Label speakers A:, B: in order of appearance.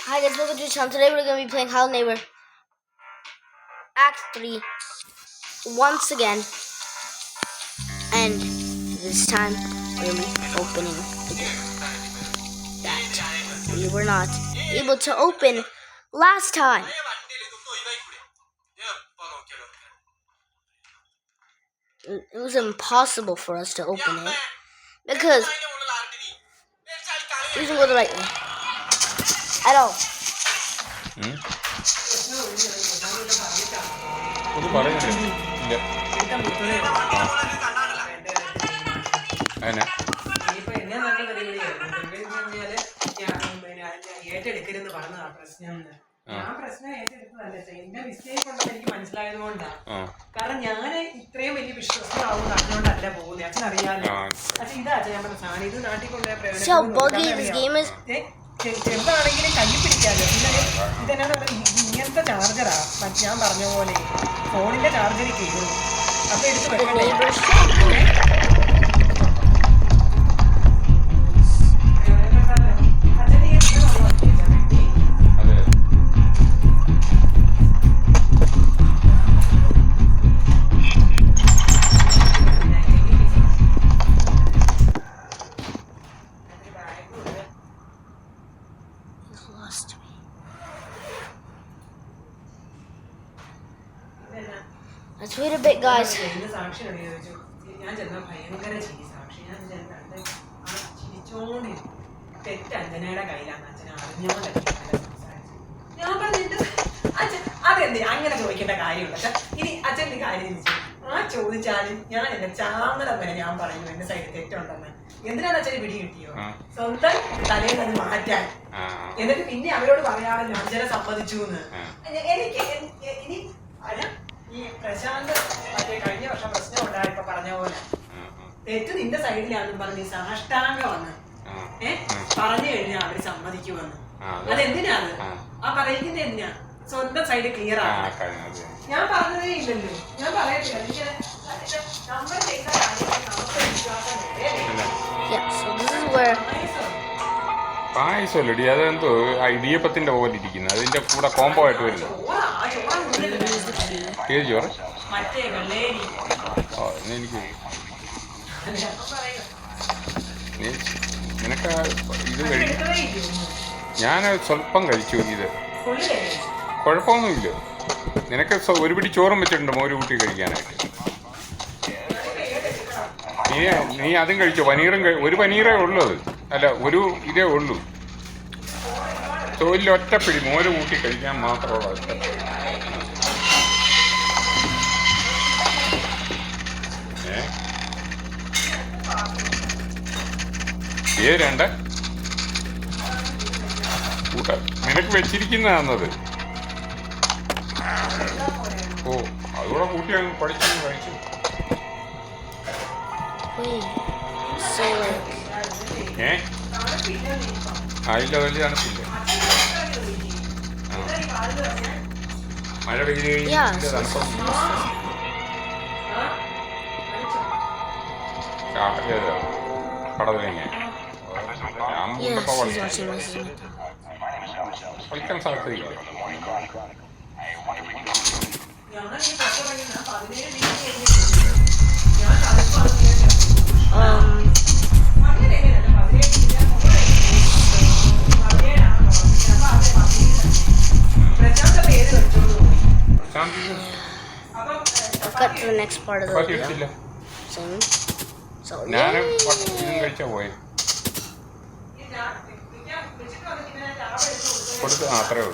A: Hi guys, welcome to the channel. Today we're going to be playing Hello Neighbor Act 3 once again. And this time we're going to be opening the door that we were not able to open last time. It was impossible for us to open it because we didn't go the right way at all.
B: ഞാൻ പ്രശ്നം ഏറ്റെടുത്തതല്ല എന്റെ mistake ഉണ്ടെന്ന് എനിക്ക് മനസ്സിലായതുകൊണ്ടാണ്. കാരണം ഞാൻ ഇത്രയും വലിയ വിശ്വസ്തമാവും അറിഞ്ഞുകൊണ്ടല്ല പോകുന്നത്. അച്ഛൻ അറിയാലോ. അച്ഛൻ ഇതാ അച്ഛൻ ഞാൻ പറഞ്ഞ സാധനം ഇത് നാട്ടിൽ കൊണ്ടുപോയ ചെറുതാണെങ്കിലും കൈ പിടിക്കാമല്ലോ. ഇതെന്നാന്ന് പറഞ്ഞാൽ ഇങ്ങനത്തെ ചാർജറാ. ഞാൻ പറഞ്ഞ പോലെ ഫോണിന്റെ ചാർജർ കയറും. അപ്പൊ എടുത്ത് വെക്കണ്ടേ.
A: Let's wait a bit, guys.
B: ഞാൻ ചെന്ന ഭയങ്കര ചിരി സാക്ഷി. ഞാൻ ചിരിച്ചോണ്ട് തെറ്റ് അഞ്ജനയുടെ കയ്യിലാണ്. അച്ഛൻ അറിഞ്ഞോണ്ടല്ലേ സംസാരിച്ചു. ഞാൻ പറഞ്ഞിട്ട് അച്ഛൻ അതെന്ത് അങ്ങനെ ചോദിക്കേണ്ട കാര്യമുണ്ട്. ഇനി അച്ഛൻ്റെ കാര്യം ചോദിച്ചു ചോദിച്ചാലും ഞാൻ എന്റെ ചാങ്ങലം വരെ ഞാൻ പറയുന്നു എന്റെ സൈഡിൽ തെറ്റുണ്ടെന്ന്. എന്തിനാണ് അച്ഛന് പിടി കിട്ടിയോ? സ്വന്തം തലയിൽ അത് മാറ്റാൻ. എന്നിട്ട് പിന്നെ അവരോട് പറയാമല്ലോ അഞ്ജന സമ്മതിച്ചു എന്ന്. എനിക്ക് ഇനി ഈ പ്രശാന്ത് മറ്റേ കഴിഞ്ഞ വർഷം പ്രശ്നം ഉണ്ടായപ്പോ പറഞ്ഞ പോലെ തെറ്റ് നിന്റെ സൈഡിലാണെന്ന് പറഞ്ഞ് സാഷ്ടാംഗമാണ് പറഞ്ഞു കഴിഞ്ഞാൽ അവര് സമ്മതിക്കുമെന്ന്. അതെന്തിനാണ് ആ പറയുന്നത്? എന്തിനാ സ്വന്തം സൈഡ് ക്ലിയർ ആണ്. ഞാൻ പറഞ്ഞതേ ഇല്ലല്ലോ. ഞാൻ പറയത്തില്ല നമ്മൾ ചെയ്ത കാര്യങ്ങൾ നമുക്ക് വിശ്വാസം
C: പായസമല്ലടി, അതെന്തോ ഇടിയപ്പത്തിന്റെ പോലെ ഇരിക്കുന്നു. അതിന്റെ കൂടെ കോംബോ ആയിട്ട് വരുന്നു. ഏത് ചോറ്? എനിക്ക് നിനക്ക് ഇത് കഴിക്കും. ഞാൻ സ്വല്പം കഴിച്ചു. ഇത് കുഴപ്പമൊന്നുമില്ല. നിനക്ക് ഒരു പിടി ചോറും വെച്ചിട്ടുണ്ട് മോര് കൂട്ടി കഴിക്കാനായിട്ട്. നീ അതും കഴിച്ചോ? പനീറും ഒരു പനീറേ ഉള്ളൂ. അത് അല്ല ഒരു ഇതേ ഉള്ളൂ. തോലിൽ ഒറ്റപ്പിടി മോര് കൂട്ടി കഴിക്കാൻ മാത്രമുള്ള ഒറ്റപ്പിടി. ഏതാണ്ട് കൂട്ട നിനക്ക് വെച്ചിരിക്കുന്നതാണത്. ഓ അതുകൂടെ കൂട്ടി അങ്ങ് പഠിച്ചു കഴിച്ചു. ഇല്ല വലിയ തണുപ്പില്ല. മഴ പെയ്ത് കഴിഞ്ഞ തണുപ്പൊന്നും കടവിലെങ്ങനെ കളിക്കാൻ സാധ്യതയില്ല.
A: Cut to the next part of the video. So
C: ഞാൻ ഇതും കഴിച്ചാ പോയി കൊടുത്ത് അത്രേ ഉള്ളൂ.